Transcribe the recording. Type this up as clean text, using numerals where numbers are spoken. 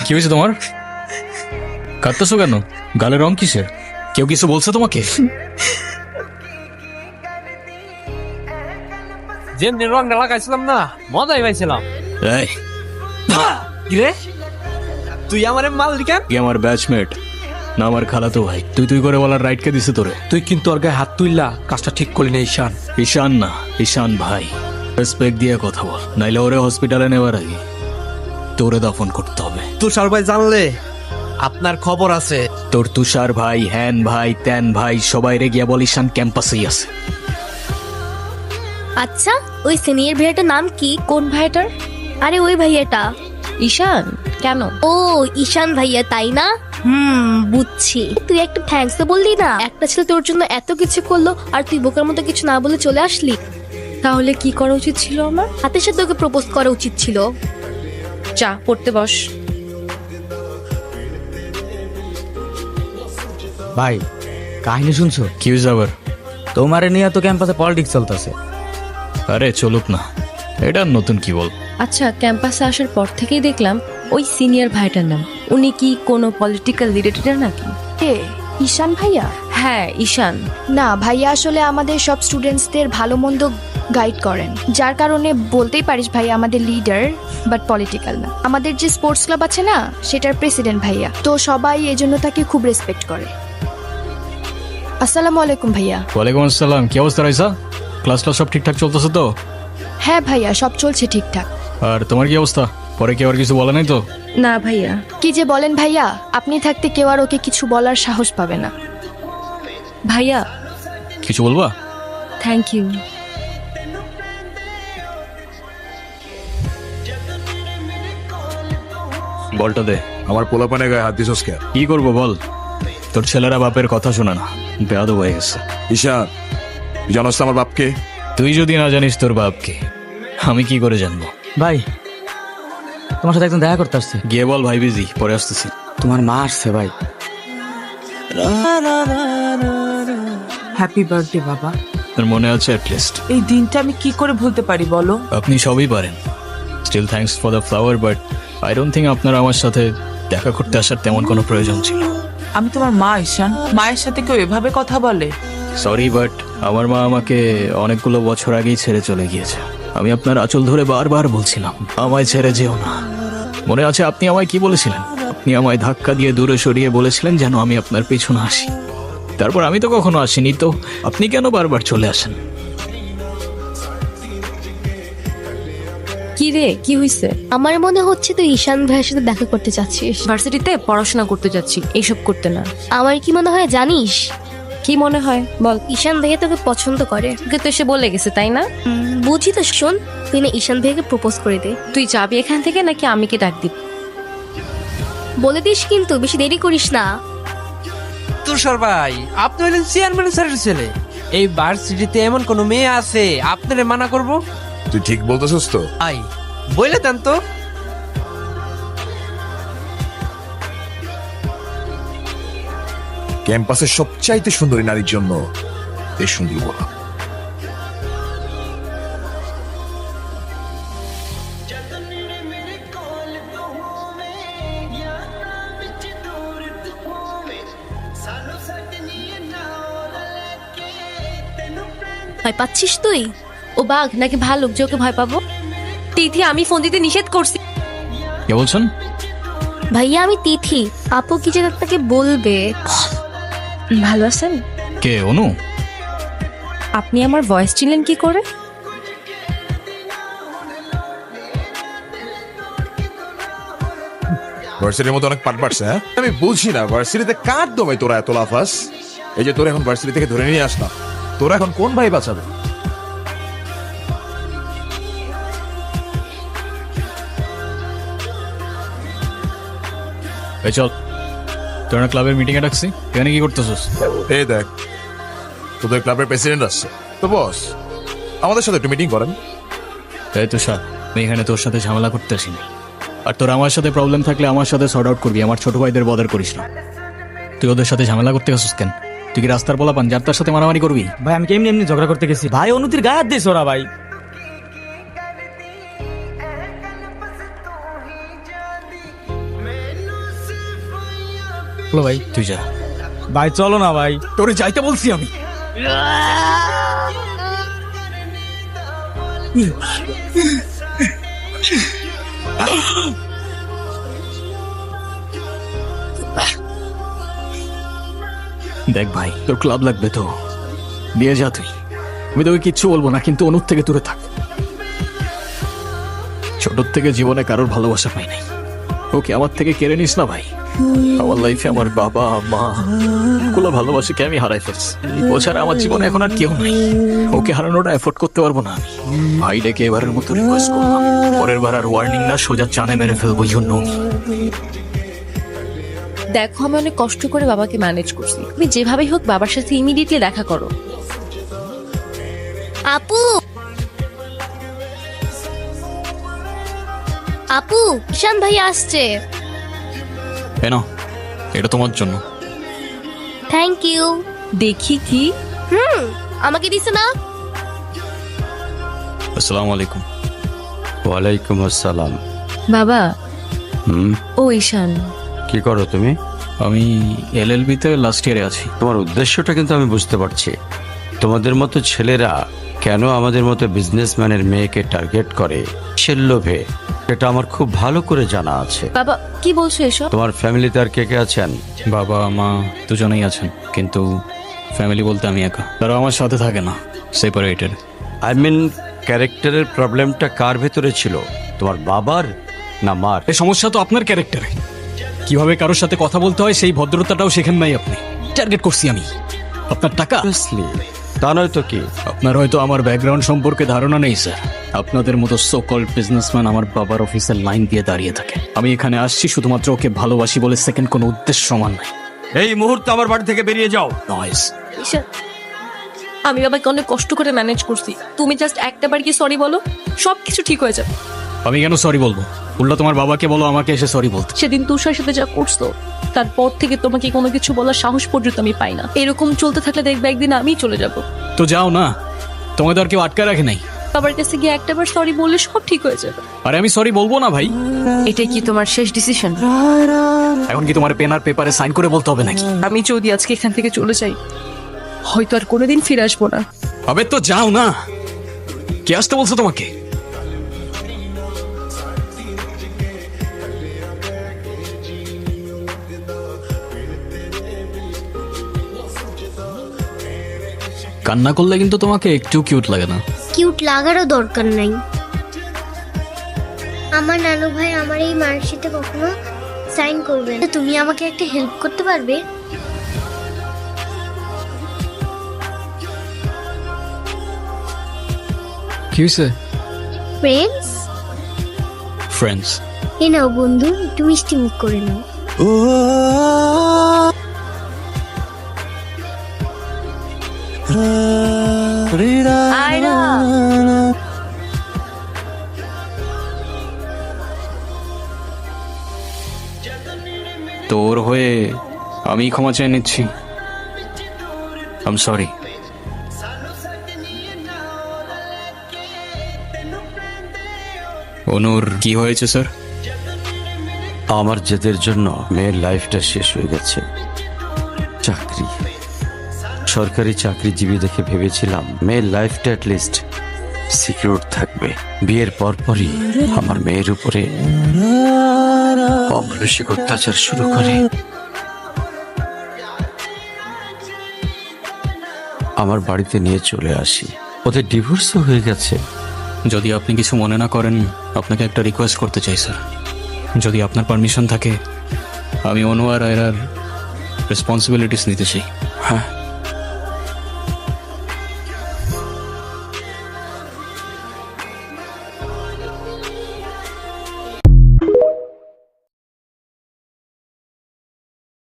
কি হয়েছে তোমার? কাঁদতেছো কেন? গালের রং কিসের? কেউ কিছু বলছে তোমাকে? যেমনি রংটা লাগাইছিলাম না, মজাই পাইছিলাম। এই, কিরে, তুই আমার মালিকান? কি আমার ব্যাচমেট না আমার খালাতো ভাই? তুই করে বলার রাইট কে দিছে তোরে? তুই কিন্তু ওর গায়ে হাত তুললা, কাজটা ঠিক করলি না ঈশান। ঈশান না, ঈশান ভাই। রেসপেক্ট দিয়ে কথা বল, নাইলে ওরে হসপিটালে নেওয়ার আগে তোরে দাফন করতে হবে। তুষার ভাই জানলে আপনার খবর আছে। তোর তুষার ভাই, হ্যান ভাই, ত্যান ভাই, সবাই রে গিয়া বল ঈশান ক্যাম্পাসেই আছে। আচ্ছা, ওই সিনিয়র ভাইয়াটার নাম কি? কোন ভাইটার? আরে ওই ভাইয়াটা। ঈশান? কেন? ও ঈশান ভাইয়া, তাই না? বুঝছি। তুই একটা থ্যাঙ্কস তো বললি না? একটা ছেলে তোর জন্য এত কিছু করলো আর তুই বোকার মতো কিছু না বলে চলে আসলি। তাহলে কি করা উচিত ছিল আমার? হাতের সাথে ওকে প্রপোজ করা উচিত ছিল। চা পড়তে বস। ভাই, কাহিনী শুনছো? কি হয়েছে আবার? তোমারে নিয়ে তো ক্যাম্পাসে পলিটিক্স চলতেছে। আরে চলুক না, এটা নতুন কি বল? আচ্ছা, ক্যাম্পাসে আসার পর থেকেই দেখলাম ওই সিনিয়র ভাইটার নাম। উনি কি কোনো পলিটিক্যাল রিলেটেড নাকি? কে? ঈশান ভাইয়া? হ্যাঁ, ঈশান। না, ভাইয়া আসলে আমাদের সব স্টুডেন্টসদের ভালো মন্দ গাইড করেন, যার কারণে বলতেই পারিস ভাইয়া আমাদের লিডার, বাট পলিটিক্যাল না। আমাদের যে স্পোর্টস ক্লাব আছে না, সেটার প্রেসিডেন্ট ভাইয়া, তো সবাই এজন্য তাকে খুব রেসপেক্ট করে। আসসালামু আলাইকুম ভাইয়া। ওয়ালাইকুম আসসালাম। কি অবস্থা রাইসা? ক্লাস সব ঠিকঠাক চলতেছে তো? হ্যাঁ ভাইয়া, সব চলছে ঠিকঠাক। আর তোমার কি অবস্থা? পরে কি আর কিছু বলে নাই তো? না ভাইয়া। কি যে বলেন ভাইয়া, আপনি থাকতে কেউ আর ওকে কিছু বলার সাহস পাবে না। ভাইয়া, কিছু বলবা? Thank you. বলটা দে। আমার পোলাপানে গায়ে হাত দিছস কে? কি করবো বল? তোর ছেলেরা বাপের কথা শোনা না, বেয়াদব হয়ে গেছে। ঈশান, তুই জানোস তো আমার বাপকে? তুই যদি না জানিস তোর বাপকে, আমি কি করে জানবো? ভাই, তোমার সাথে একজন দেখা করতে আসছে। গিয়ে বল ভাই বিজি, পরে আসতেছি। তোমার মা আসছে ভাই। হ্যাপি বার্থডে বাবা। তোর মনে আছে অ্যাটলিস্ট? এই দিনটা আমি কি করে ভুলতে পারি বলো? আপনি সবই পারেন। Still thanks for the flower, but I don't think আপনার আমার সাথে দেখা করতে আসার তেমন কোনো প্রয়োজন ছিল। আমি তোমার মা ঈশান, মায়ের সাথে কেউ এভাবে কথা বলে? সরি, বাট আমার মা আমাকে অনেকগুলো বছর আগেই ছেড়ে চলে গিয়েছে। আমি আপনার আঁচল ধরে বারবার বলছিলাম আমায় ছেড়ে যেও না। মনে আছে আপনি আমায় কি বলেছিলেন? আপনি আমায় ধাক্কা দিয়ে দূরে সরিয়ে বলেছিলেন যেন আমি আপনার পেছনে আসি। তারপর আমি তো কখনো আসিনি, তো আপনি কেন বারবার চলে আসেন? কি রে, কি হইছে? আমার মনে হচ্ছে তুই ঈশান ভাইয়ের সাথে দেখা করতে চাচ্ছিস। ভার্সিটিতে পড়াশোনা করতে যাচ্ছি, এইসব করতে না। আমার কি মনে হয় জানিস? কি মনে হয় বল? ঈশান ভাইয়া তোকে পছন্দ করে। তোকে তো এসে বলে গেছে, তাই না? বুঝি তো, শোন, তুই না ঈশান ভাইয়াকে প্রপোজ করে দে। তুই যাবি এখান থেকে নাকি আমি কি ডাক দিব? বলে দিস কিন্তু, বেশি দেরি করিস না। তুষার ভাই, আপনি হলেন চেয়ারম্যান স্যারের ছেলে। এই ভার্সিটিতে এমন কোন মেয়ে আছে আপনারে মানা করব? তুই ঠিক বলতেছস তো? আই বলে দেন তো। ক্যাম্পাসের সবচাইতে সুন্দরী নারীর জন্য এই সুন্দর বলা। ভয় পাচ্ছিস তুই? ও বাঘ নাকি ভালুক যে ওকে ভয় পাবো? তিথি, আমি ফোন দিতে নিষেধ করছি। কে বলছেন? ভাইয়া আমি তিথি। আপু কি যেন আপনাকে বলবে। ভালো আছেন? কে? অনু? আপনি আমার ভয়েস চিনলেন কি করে? ভার্সিটির মধ্যে অনেক পাট পাটছে। হ্যাঁ, আমি বলছি না ভার্সিটিতে কার দমে তোরা এত লাফাস? এই যে তোরা এখন ভার্সিটি থেকে ধরে নিয়ে আসলাম, তোরা এখন কোন ভাই বাঁচাবে? এই চল, তোরা ক্লাবের মিটিং এ ডাকছি, এখানে কি করতেছিস? এই দেখ, তোদের ক্লাবের প্রেসিডেন্ট আসছে তো বস, আমাদের সাথে একটু মিটিং করেন। তাই তো স্যার, আমি এখানে তোর সাথে ঝামেলা করতে আসিনি। আর তোর আমার সাথে প্রবলেম থাকলে আমার সাথে সর্ট আউট করবি, আমার ছোট ভাইদের বদার করিস না। তুই ওদের সাথে ঝামেলা করতে গেছিস কেন? তুই কি রাস্তার পোলাপান যার তার সাথে মারামারি করবি? ভাই, আমি কেমনি এমনি ঝগড়া করতে গেছি? ভাই, অনুতির গায়ে হাত দিয়েছ ওরা ভাই। বলো ভাই, তুই যা। ভাই চলো না ভাই। তোরে যাইতে বলছি আমি। দেখ ভাই, তোর ক্লাব লাগবে তো দিয়ে যা তুই। আমি তোকে কিচ্ছু বলবো না, কিন্তু অনুর থেকে দূরে থাক। ছোট থেকে জীবনে কারোর ভালোবাসা পাই নাই, ওকে আমার থেকে কেড়ে নিস না ভাই। আমার লাইফে আমার বাবা মা গুলো ভালোবাসাকে আমি হারাই ফেলছি। ও ছাড়া আমার জীবনে এখন আর কেউ নাই। ওকে হারানোটা এফোর্ড করতে পারবো না আমি। ভাই ডেকে এবারের মতো রিকোয়েস্ট করলাম, পরের বার আর ওয়ার্নিং না, সোজা চানে মেরে ফেলবো। জন্য দেখো, আমি অনেক কষ্ট করে বাবাকে ম্যানেজ করছি। তুমি যেভাবেই হোক বাবার সাথে ইমিডিয়েটলি দেখা করো। আপু, আপু, ঈশান ভাই আসছে। কেন? এটা তোমার জন্য। Thank you. দেখি কি। আমাকে দিছে না? আসসালামু আলাইকুম। ওয়ালাইকুম আসসালাম। বাবা, হুম, ও ঈশান। কি করো তুমি? আমি এলএলবি তে লাস্ট ইয়ারে আছি। তোমার উদ্দেশ্যটা কিন্তু আমি বুঝতে পারছি। তোমাদের মতো ছেলেরা কেন আমাদের মতো বিজনেসম্যানের মেয়েকে টার্গেট করে সে লোভে, এটা আমার খুব ভালো করে জানা আছে। বাবা, কি বলছো এসব? তোমার ফ্যামিলিতে আর কে কে আছেন? বাবা মা দুজনেই আছেন, কিন্তু ফ্যামিলি বলতে আমি একা। তারা আমার সাথে থাকে না, সেপারেটেড। আই মিন, ক্যারেক্টারের প্রবলেমটা কার ভেতরে ছিল, তোমার বাবার না মার? এই সমস্যা তো আপনার ক্যারেক্টারে। কিভাবে কারোর সাথে কথা বলতে হয় সেই ভদ্রতাটাও শেখেন নাই আপনি। টার্গেট করছি আমি আপনার টাকা। Obviously, তা নয় তো কি? আপনার হয়তো আমার ব্যাকগ্রাউন্ড সম্পর্কে ধারণা নেই স্যার। আপনাদের মতো সো কল্ড বিজনেসম্যান আমার বাবার অফিসের লাইন দিয়ে দাঁড়িয়ে থাকে। আমি এখানে আসছি শুধুমাত্র ওকে ভালোবাসি বলে, সেকেন্ড কোনো উদ্দেশ্য সমান নাই। এই মুহূর্তে আমার বাড়ি থেকে বেরিয়ে যাও। নয়েস। ঈশান, আমি বাবাকে অনেক কষ্ট করে ম্যানেজ করছি। তুমি জাস্ট একটা বার কি সরি বলো, সব কিছু ঠিক হয়ে যাবে। আমি কেন সরি বলবো? উল্টা তোমার বাবাকে বলো আমাকে এসে সরি বলতে। সেদিন তুষার সাথে যা করছো, তারপর থেকে তোমাকে কোনো কিছু বলার সাহস পর্যন্ত আমি পাই না। এরকম চলতে থাকলে দেখবে একদিন আমিই চলে যাব। তো যাও না, তোমাদের আর কেউ আটকা রাখে নাই। বাবার কাছে গিয়ে একটাবার সরি বললে সব ঠিক হয়ে যাবে। আরে আমি সরি বলবো না ভাই। এটাই কি তোমার শেষ ডিসিশন? এখন কি তোমার পেন আর পেপারে সাইন করে বলতে হবে নাকি? আমি যদি আজকে এখান থেকে চলে যাই, হয়তো আর কোনোদিন ফিরে আসবো না। আবে তো যাও না, কে আসতে বলছো তোমাকে? কান্না করলে কিন্তু তোমাকে একটু কিউট লাগে না। কিউট লাগারও দরকার নাই। আমার নানু ভাই আমার এই মার্কশিটে কখনো সাইন করবে না। তুমি আমাকে একটা হেল্প করতে পারবে? কি হয়েছে? Friends, friends. এ নাও বন্ধু, একটু মিষ্টি মুখ করে নাও। আয়রা, তোর হয়ে আমি ক্ষমা চেয়ে নিচ্ছি। I am sorry. অনুর কি হয়েছে স্যার? আমার জেদের জন্য মেয়ের লাইফটা শেষ হয়ে গেছে। চাকরি, সরকারি চাকরিজীবী দেখে ভেবেছিলাম মেয়ের লাইফটা অ্যাটলিস্ট সিকিউর থাকবে। বিয়ের পরপরই আমার মেয়ের উপরে অমানসিক অত্যাচার শুরু করে। আমার বাড়িতে নিয়ে চলে আসি। ওদের ডিভোর্সও হয়ে গেছে। যদি আপনি কিছু মনে না করেন, আপনাকে একটা রিকোয়েস্ট করতে চাই স্যার। যদি আপনার পারমিশন থাকে, আমি অনু আর আয়রার রেসপন্সিবিলিটিস নিতে চাই। হ্যাঁ,